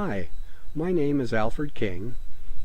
Hi, my name is Alfred King,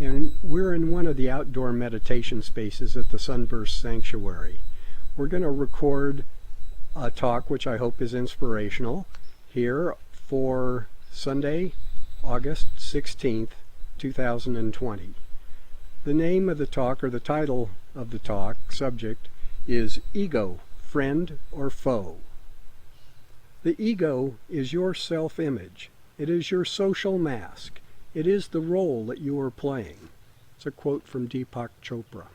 and we're in one of the outdoor meditation spaces at the Sunburst Sanctuary. We're going to record a talk which I hope is inspirational here for Sunday, August 16th, 2020. The name of the talk, or the title of the talk, subject, is Ego, Friend or Foe? The ego is your self-image. It is your social mask. It is the role that you are playing. It's a quote from Deepak Chopra.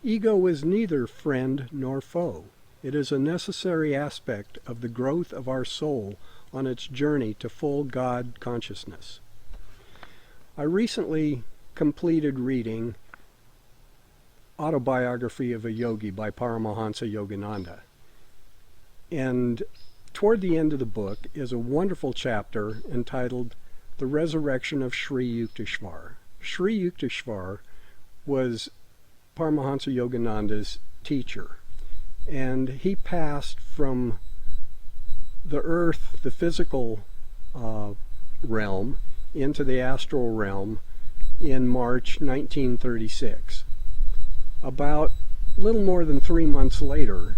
Ego is neither friend nor foe. It is a necessary aspect of the growth of our soul on its journey to full God consciousness. I recently completed reading Autobiography of a Yogi by Paramahansa Yogananda. And toward the end of the book is a wonderful chapter entitled The Resurrection of Sri Yukteswar. Sri Yukteswar was Paramahansa Yogananda's teacher, and he passed from the earth, the physical realm, into the astral realm in March 1936. About a little more than 3 months later,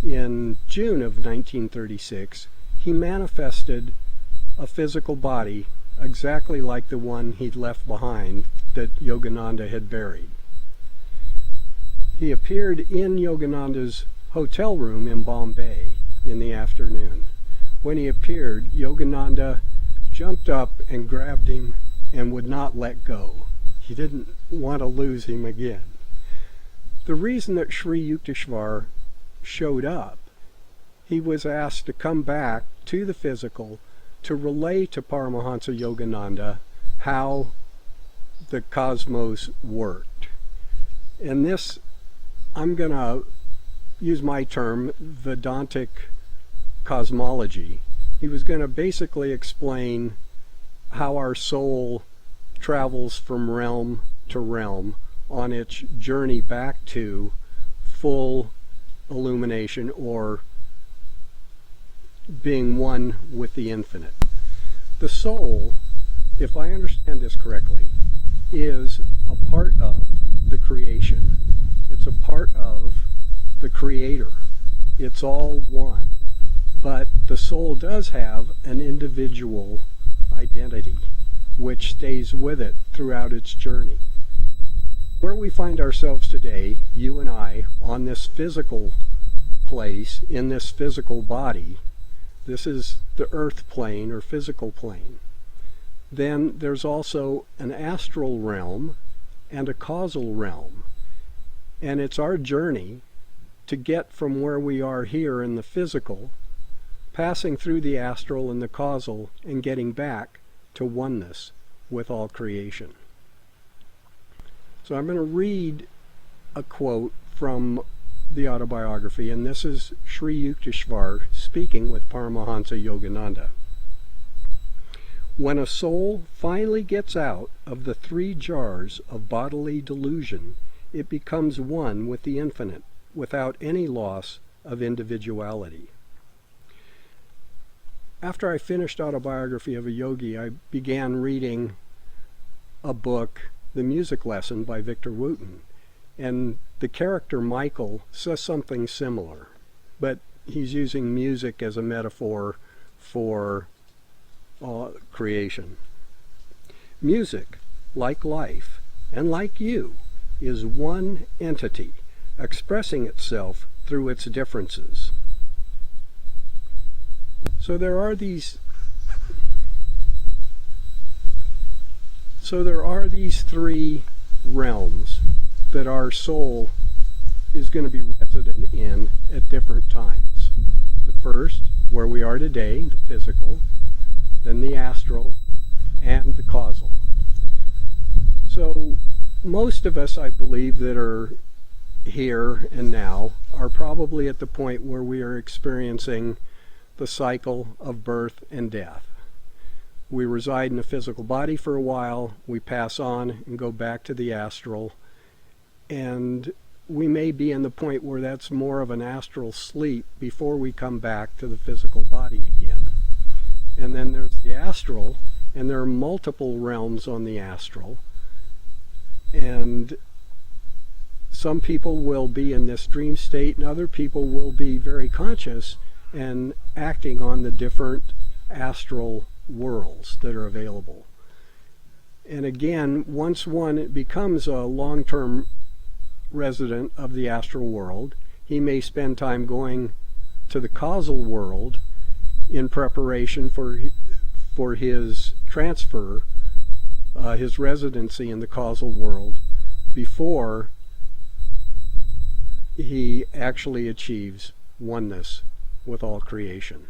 in June of 1936, he manifested a physical body exactly like the one he'd left behind that Yogananda had buried. He appeared in Yogananda's hotel room in Bombay in the afternoon. When he appeared, Yogananda jumped up and grabbed him and would not let go. He didn't want to lose him again. The reason that Sri Yukteswar showed up, he was asked to come back to the physical to relay to Paramahansa Yogananda how the cosmos worked. And this, I'm going to use my term, Vedantic cosmology. He was going to basically explain how our soul travels from realm to realm on its journey back to full illumination, or being one with the infinite. The soul, if I understand this correctly, is a part of the creation. It's a part of the Creator. It's all one. But the soul does have an individual identity which stays with it throughout its journey. Where we find ourselves today, you and I, on this physical place, in this physical body, this is the earth plane or physical plane. Then there's also an astral realm and a causal realm. And it's our journey to get from where we are here in the physical, passing through the astral and the causal, and getting back to oneness with all creation. So I'm going to read a quote from the autobiography, and this is Sri Yukteswar speaking with Paramahansa Yogananda. When a soul finally gets out of the 3 jars of bodily delusion, it becomes one with the infinite, without any loss of individuality. After I finished Autobiography of a Yogi, I began reading a book, The Music Lesson by Victor Wooten, and the character Michael says something similar, but he's using music as a metaphor for creation. Music, like life, and like you, is one entity, expressing itself through its differences. So there are these 3 realms that our soul is going to be resident in at different times. The first, where we are today, the physical, then the astral, and the causal. So most of us, I believe, that are here and now are probably at the point where we are experiencing the cycle of birth and death. We reside in a physical body for a while, we pass on and go back to the astral, and we may be in the point where that's more of an astral sleep before we come back to the physical body again. And then there's the astral, and there are multiple realms on the astral. And some people will be in this dream state, and other people will be very conscious and acting on the different astral worlds that are available. And again, once one becomes a long-term resident of the astral world, he may spend time going to the causal world in preparation for his transfer, his residency in the causal world, before he actually achieves oneness with all creation.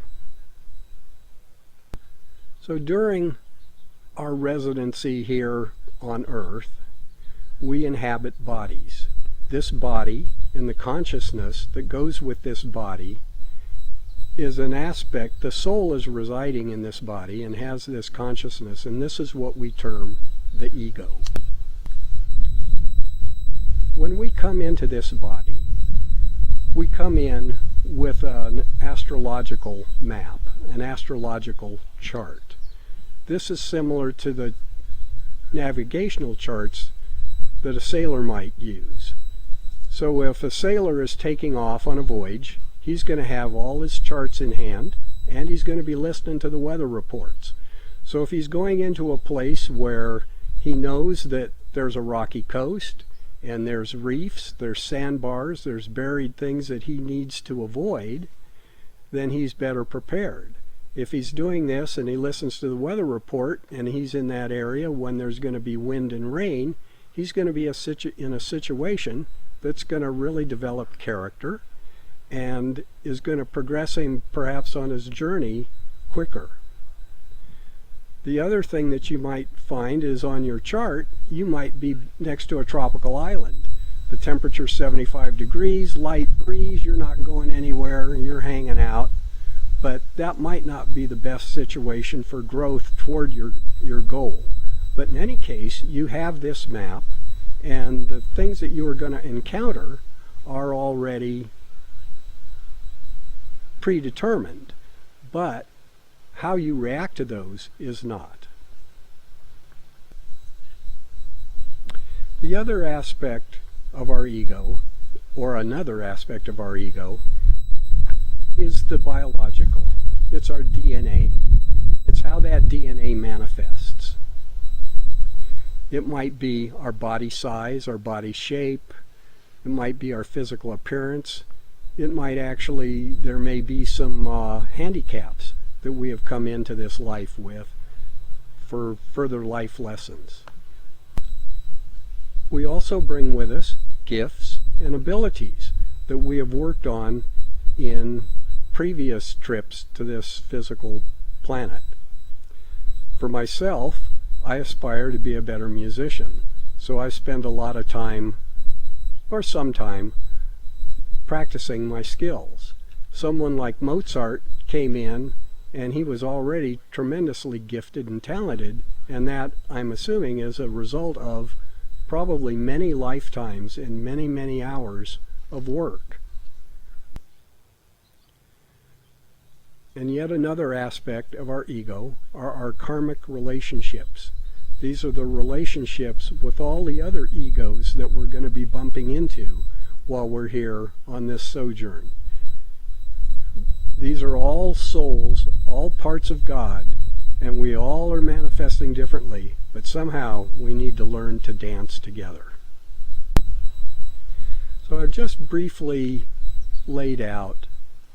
So during our residency here on Earth, we inhabit bodies. This body and the consciousness that goes with this body is an aspect. The soul is residing in this body and has this consciousness, and this is what we term the ego. When we come into this body, we come in with an astrological map, an astrological chart. This is similar to the navigational charts that a sailor might use. So if a sailor is taking off on a voyage, he's going to have all his charts in hand, and he's going to be listening to the weather reports. So if he's going into a place where he knows that there's a rocky coast, and there's reefs, there's sandbars, there's buried things that he needs to avoid, then he's better prepared. If he's doing this and he listens to the weather report and he's in that area when there's going to be wind and rain, he's going to be in a situation that's going to really develop character and is going to progress him perhaps on his journey quicker. The other thing that you might find is on your chart, you might be next to a tropical island. The temperature's 75 degrees, light breeze, you're not going anywhere, you're hanging out. But that might not be the best situation for growth toward your goal. But in any case, you have this map, and the things that you are going to encounter are already predetermined. But how you react to those is not. The other aspect of our ego, or another aspect of our ego, is the biological. It's our DNA. It's how that DNA manifests. It might be our body size, our body shape. It might be our physical appearance. It might actually, there may be some handicaps that we have come into this life with for further life lessons. We also bring with us gifts and abilities that we have worked on in previous trips to this physical planet. For myself, I aspire to be a better musician, so I spend a lot of time, or some time, practicing my skills. Someone like Mozart came in and he was already tremendously gifted and talented, and that, I'm assuming, is a result of probably many lifetimes and many, many hours of work. And yet another aspect of our ego are our karmic relationships. These are the relationships with all the other egos that we're going to be bumping into while we're here on this sojourn. These are all souls, all parts of God, and we all are manifesting differently, but somehow we need to learn to dance together. So I've just briefly laid out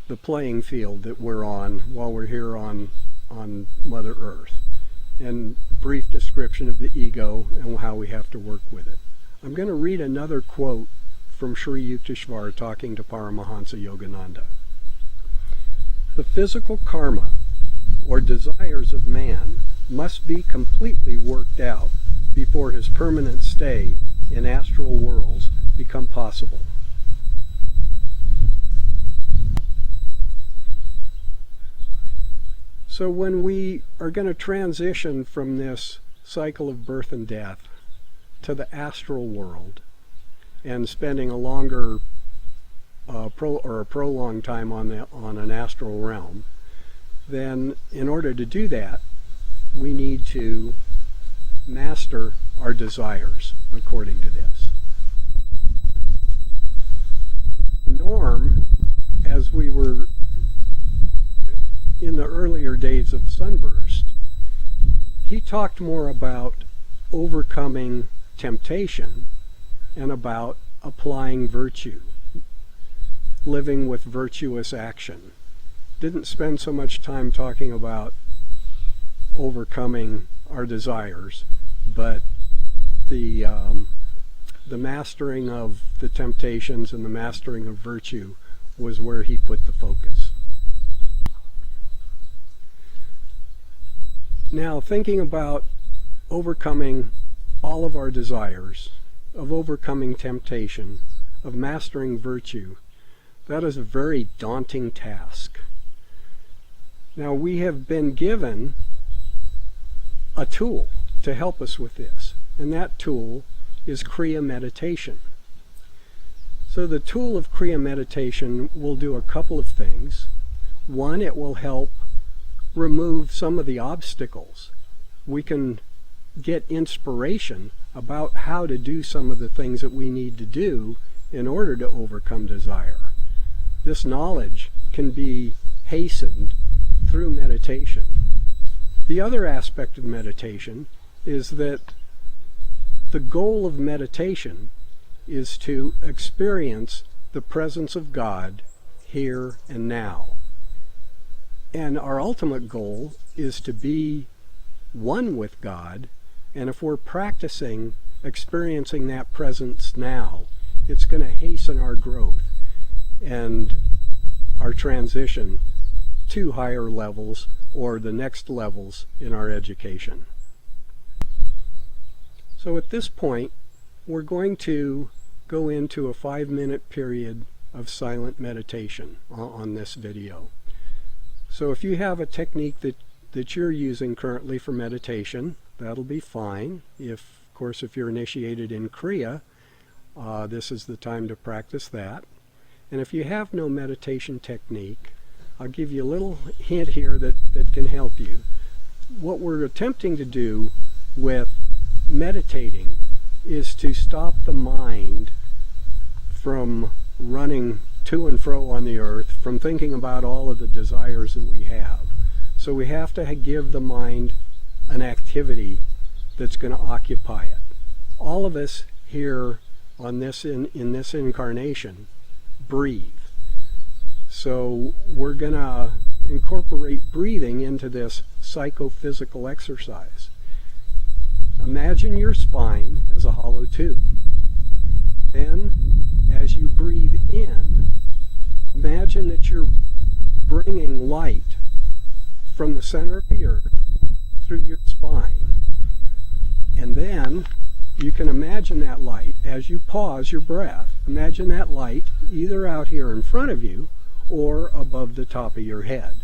the playing field that we're on while we're here on Mother Earth, and brief description of the ego and how we have to work with it. I'm going to read another quote from Sri Yukteswar talking to Paramahansa Yogananda. The physical karma, or desires of man, must be completely worked out before his permanent stay in astral worlds become possible. So when we are going to transition from this cycle of birth and death to the astral world and spending a longer prolonged time on an astral realm, then in order to do that, we need to master our desires according to this. Norm, as we were in the earlier days of Sunburst, he talked more about overcoming temptation and about applying virtue, living with virtuous action. Didn't spend so much time talking about overcoming our desires, but the mastering of the temptations and the mastering of virtue was where he put the focus. Now, thinking about overcoming all of our desires, of overcoming temptation, of mastering virtue, that is a very daunting task. Now, we have been given a tool to help us with this, and that tool is Kriya meditation. So the tool of Kriya meditation will do a couple of things. One, it will help remove some of the obstacles. We can get inspiration about how to do some of the things that we need to do in order to overcome desire. This knowledge can be hastened through meditation. The other aspect of meditation is that the goal of meditation is to experience the presence of God here and now. And our ultimate goal is to be one with God, and if we're practicing experiencing that presence now, it's going to hasten our growth and our transition to higher levels or the next levels in our education. So at this point, we're going to go into a 5-minute period of silent meditation on this video. So if you have a technique that you're using currently for meditation, that'll be fine. Of course, if you're initiated in Kriya, this is the time to practice that. And if you have no meditation technique, I'll give you a little hint here that can help you. What we're attempting to do with meditating is to stop the mind from running to and fro on the earth, from thinking about all of the desires that we have. So we have to give the mind an activity that's going to occupy it. All of us here on this in this incarnation breathe. So we're going to incorporate breathing into this psychophysical exercise. Imagine your spine as a hollow tube. Then, as you breathe in, imagine that you're bringing light from the center of the earth through your spine. And then you can imagine that light as you pause your breath. Imagine that light either out here in front of you or above the top of your head.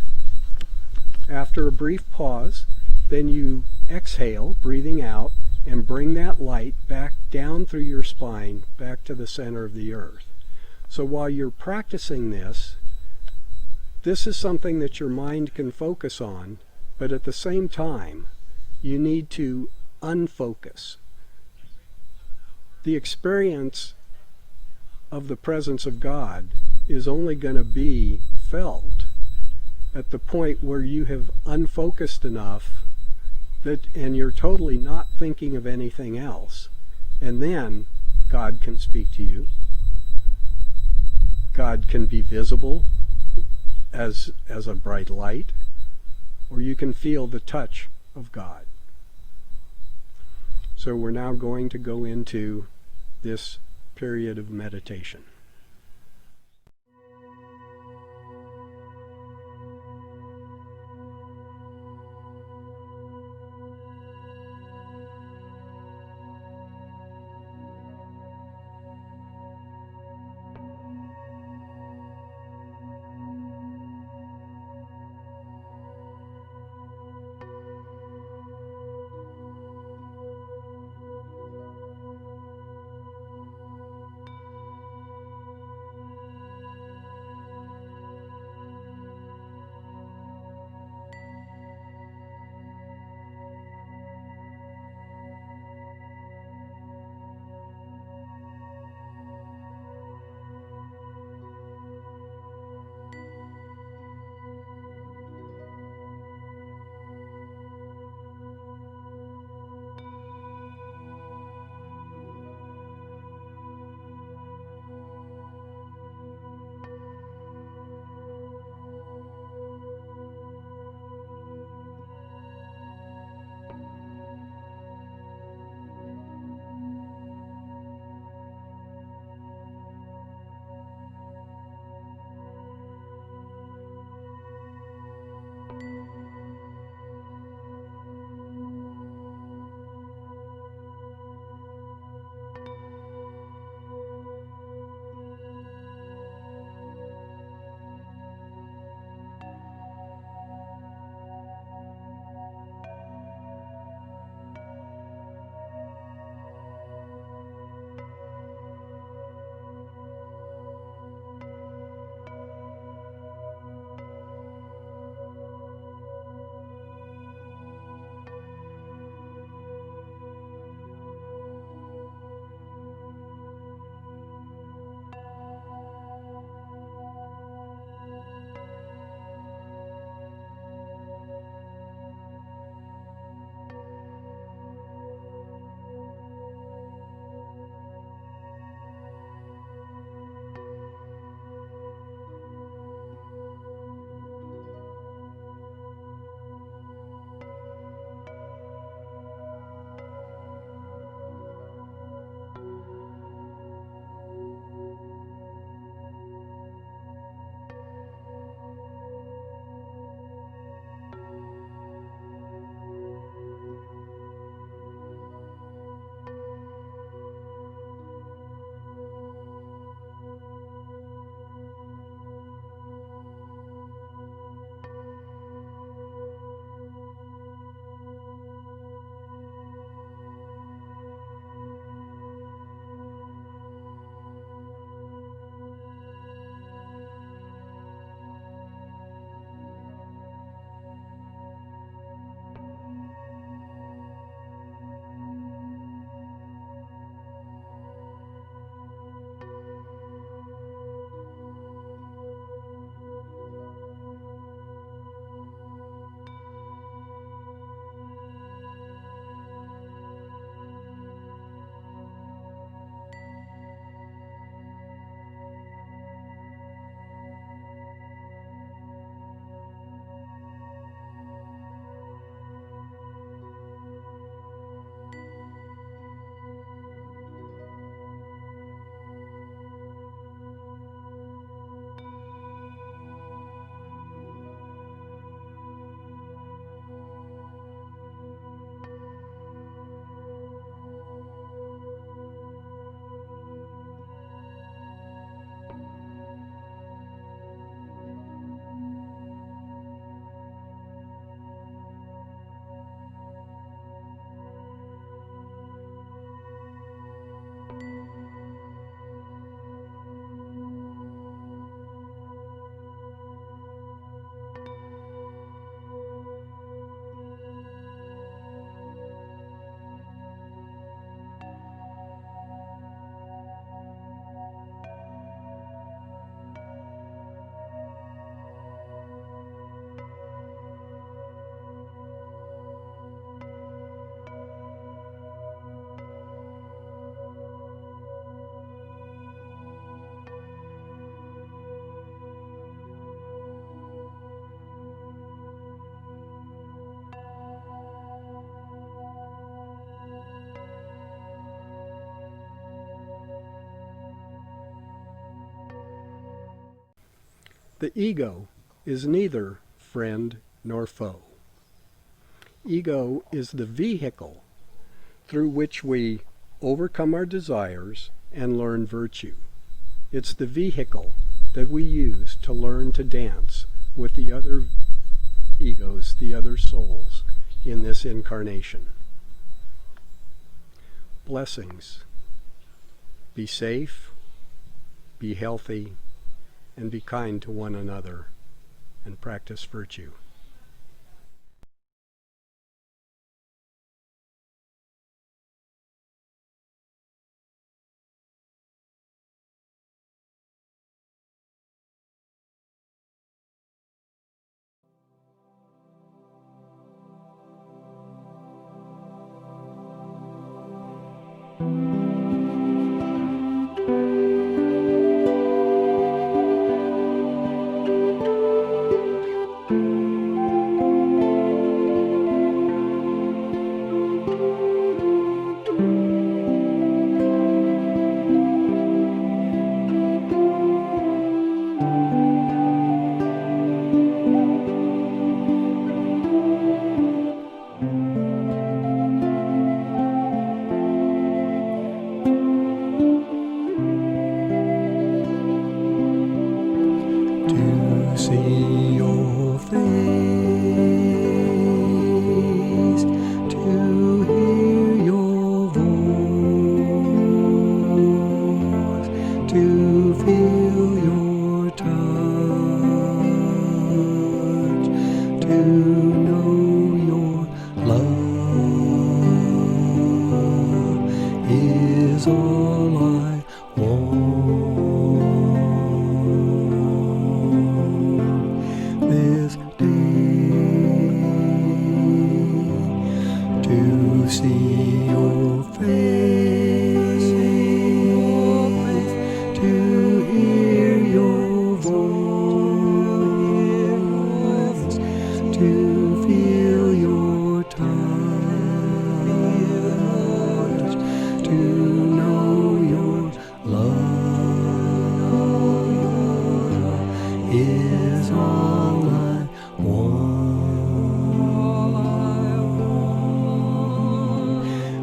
After a brief pause, then you exhale, breathing out, and bring that light back down through your spine, back to the center of the earth. So while you're practicing this is something that your mind can focus on, but at the same time, you need to unfocus. The experience of the presence of God is only going to be felt at the point where you have unfocused enough and you're totally not thinking of anything else. And then God can speak to you. God can be visible as a bright light, or you can feel the touch of God. So we're now going to go into this period of meditation. The ego is neither friend nor foe. Ego is the vehicle through which we overcome our desires and learn virtue. It's the vehicle that we use to learn to dance with the other egos, the other souls in this incarnation. Blessings. Be safe, be healthy, and be kind to one another, and practice virtue. To see your face, to hear your voice, to feel your touch, to know your love is all I want. This day, to see your face, to hear your voice, to feel your touch, to know your love is all I want.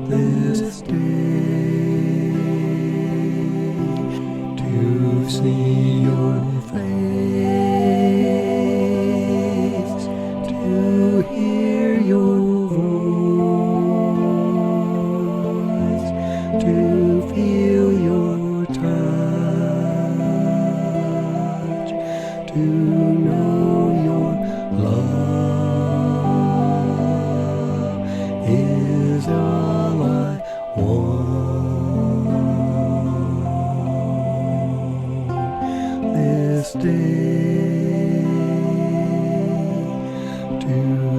This day, to see your face, to hear your voice, to feel your touch, to know your love is all I want. This day, to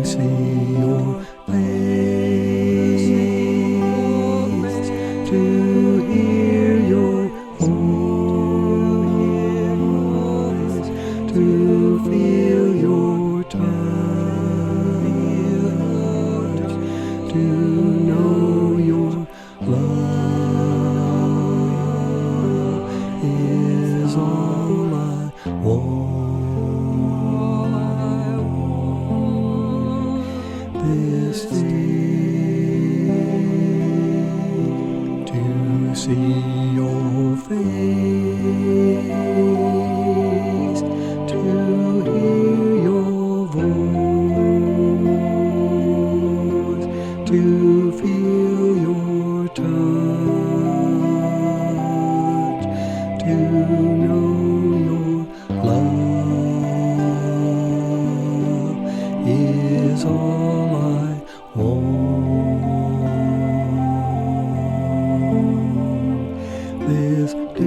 see your face, to hear your voice, to feel your touch, to know your love is all I want. This day, to see your face, to hear your voice, to feel your touch, to know your love is all I want. This day,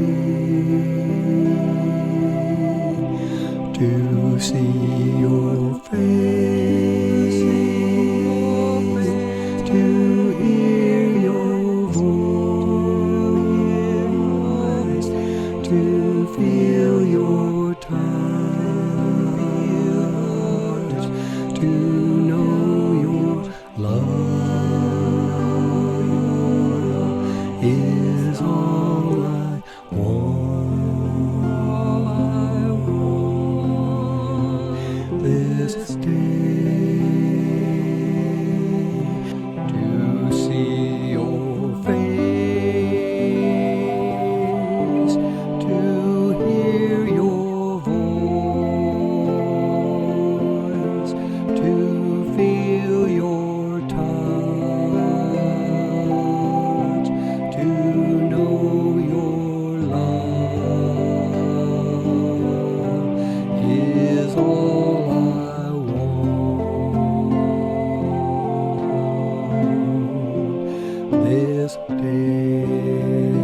to see your face, to hear your voice, to feel your touch, to know your love is all I want. is all I want this day.